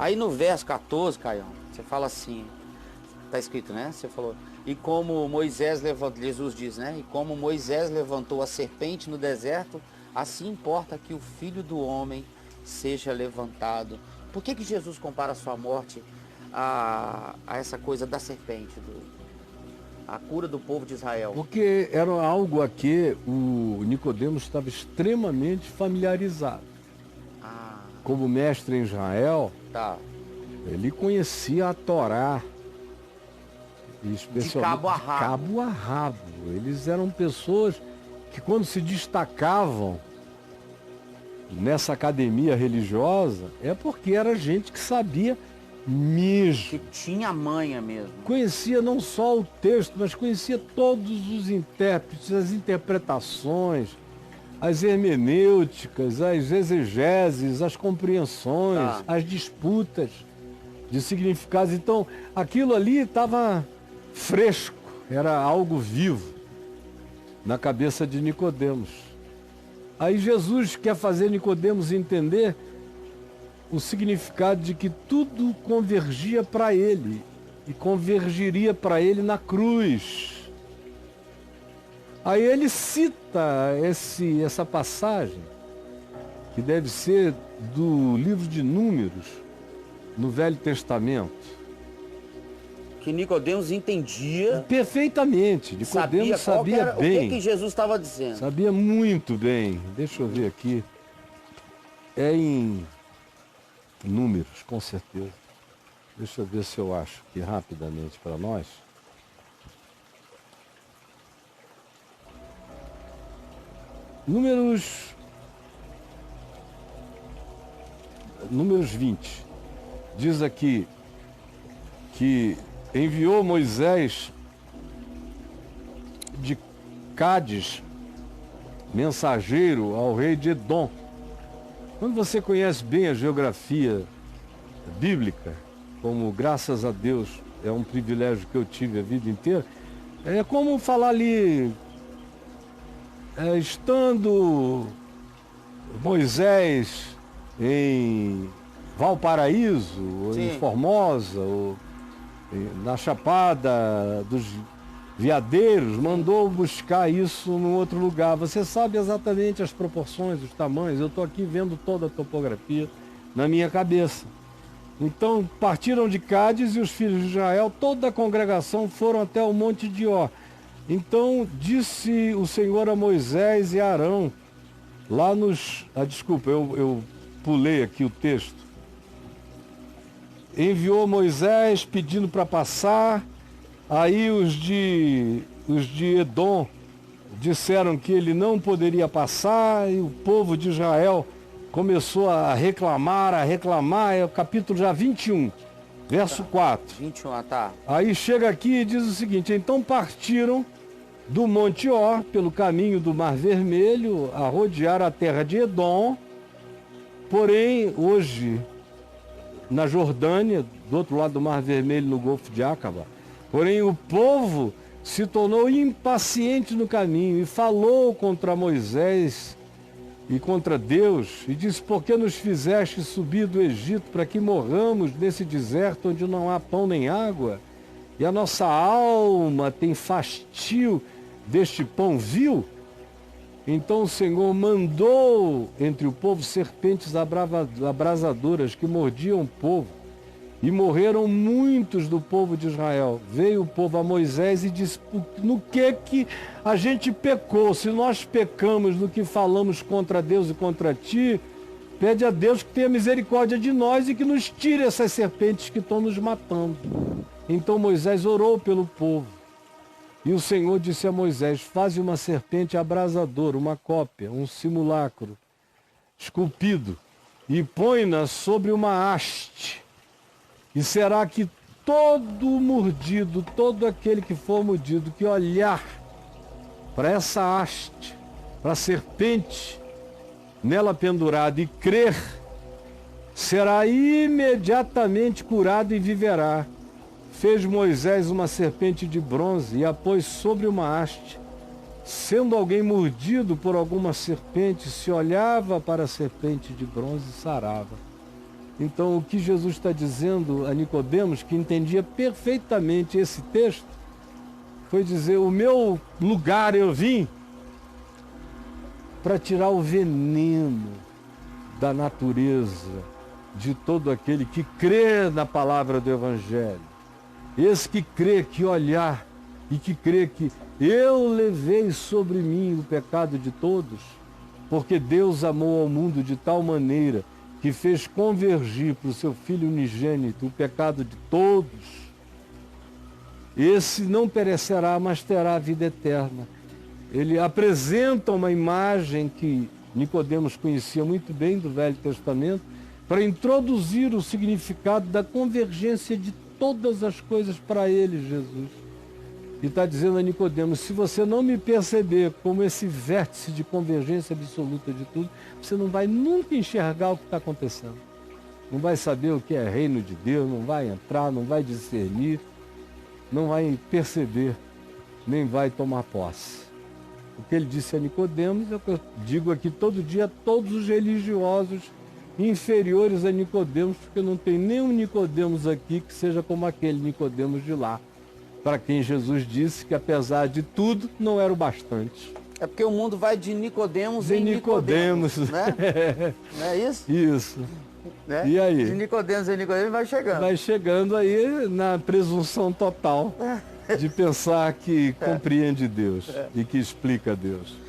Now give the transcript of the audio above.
Aí no verso 14, Caião, você fala assim, tá escrito, né? Você falou, e como Moisés levantou, Jesus diz, né? E como Moisés levantou a serpente no deserto, assim importa que o Filho do Homem seja levantado. Por que Jesus compara a sua morte a essa coisa da serpente, a cura do povo de Israel? Porque era algo a que o Nicodemos estava extremamente familiarizado. Ah, Como mestre em Israel, tá. ele conhecia a Torá, especialmente De cabo a rabo. de cabo a rabo. Eles eram pessoas que, quando se destacavam nessa academia religiosa, é porque era gente que sabia mesmo. Que tinha manha mesmo. Conhecia não só o texto, mas conhecia todos os intérpretes, as interpretações, as hermenêuticas, as exegeses, as compreensões, as disputas de significados. Então, aquilo ali estava fresco, era algo vivo na cabeça de Nicodemos. Aí Jesus quer fazer Nicodemos entender o significado de que tudo convergia para ele e convergiria para ele na cruz. Aí ele cita essa passagem, que deve ser do livro de Números, no Velho Testamento. Que Nicodemos entendia Perfeitamente. Nicodemos sabia bem. O que Jesus estava dizendo. Sabia muito bem. Deixa eu ver aqui. É em Números, com certeza. Deixa eu ver se eu acho aqui rapidamente para nós. Números 20. Diz aqui que enviou Moisés de Cádiz mensageiro ao rei de Edom. Quando você conhece bem a geografia bíblica, como graças a Deus é um privilégio que eu tive a vida inteira, é como falar ali, estando Moisés em Valparaíso, ou em Formosa, ou na Chapada dos Veadeiros, mandou buscar isso num outro lugar. Você sabe exatamente as proporções, os tamanhos. Eu estou aqui vendo toda a topografia na minha cabeça. Então partiram de Cádiz e os filhos de Israel, toda a congregação, foram até o monte de Ó. Então disse o Senhor a Moisés e a Arão, lá nos... desculpa, eu pulei aqui o texto. Enviou Moisés pedindo para passar, aí os de Edom disseram que ele não poderia passar, e o povo de Israel começou a reclamar, é o capítulo já 21, verso 4. 21, tá. Aí chega aqui e diz o seguinte: então partiram do Monte Ó, pelo caminho do Mar Vermelho, a rodear a terra de Edom, porém, hoje, na Jordânia, do outro lado do Mar Vermelho, no Golfo de Acaba, porém o povo se tornou impaciente no caminho e falou contra Moisés e contra Deus, e disse: por que nos fizeste subir do Egito para que morramos nesse deserto onde não há pão nem água? E a nossa alma tem fastio deste pão vil? Então o Senhor mandou entre o povo serpentes abrasadoras que mordiam o povo, e morreram muitos do povo de Israel. Veio o povo a Moisés e disse: no que a gente pecou? Se nós pecamos no que falamos contra Deus e contra ti, pede a Deus que tenha misericórdia de nós e que nos tire essas serpentes que estão nos matando. Então Moisés orou pelo povo. E o Senhor disse a Moisés: faze uma serpente abrasadora, uma cópia, um simulacro esculpido, e põe-na sobre uma haste. E será que todo mordido, todo aquele que for mordido, que olhar para essa haste, para a serpente nela pendurada e crer, será imediatamente curado e viverá. Fez Moisés uma serpente de bronze e a pôs sobre uma haste. Sendo alguém mordido por alguma serpente, se olhava para a serpente de bronze e sarava. Então, o que Jesus está dizendo a Nicodemos, que entendia perfeitamente esse texto, foi dizer: o meu lugar eu vim para tirar o veneno da natureza de todo aquele que crê na palavra do Evangelho. Esse que crê, que olhar e que crê que eu levei sobre mim o pecado de todos, porque Deus amou ao mundo de tal maneira que fez convergir para o seu Filho unigênito o pecado de todos. Esse não perecerá, mas terá a vida eterna. Ele apresenta uma imagem que Nicodemos conhecia muito bem do Velho Testamento, para introduzir o significado da convergência de todas as coisas para ele, Jesus. E está dizendo a Nicodemos: se você não me perceber como esse vértice de convergência absoluta de tudo, você não vai nunca enxergar o que está acontecendo. Não vai saber o que é reino de Deus, não vai entrar, não vai discernir, não vai perceber, nem vai tomar posse. O que ele disse a Nicodemos é o que eu digo aqui todo dia a todos os religiosos inferiores a Nicodemos, porque não tem nenhum Nicodemos aqui que seja como aquele Nicodemos de lá, para quem Jesus disse que, apesar de tudo, não era o bastante. É porque o mundo vai de Nicodemos em Nicodemos, né? Não é isso? Isso. Né? E aí? De Nicodemos em Nicodemos vai chegando. Vai chegando aí na presunção total de pensar que compreende Deus e que explica Deus.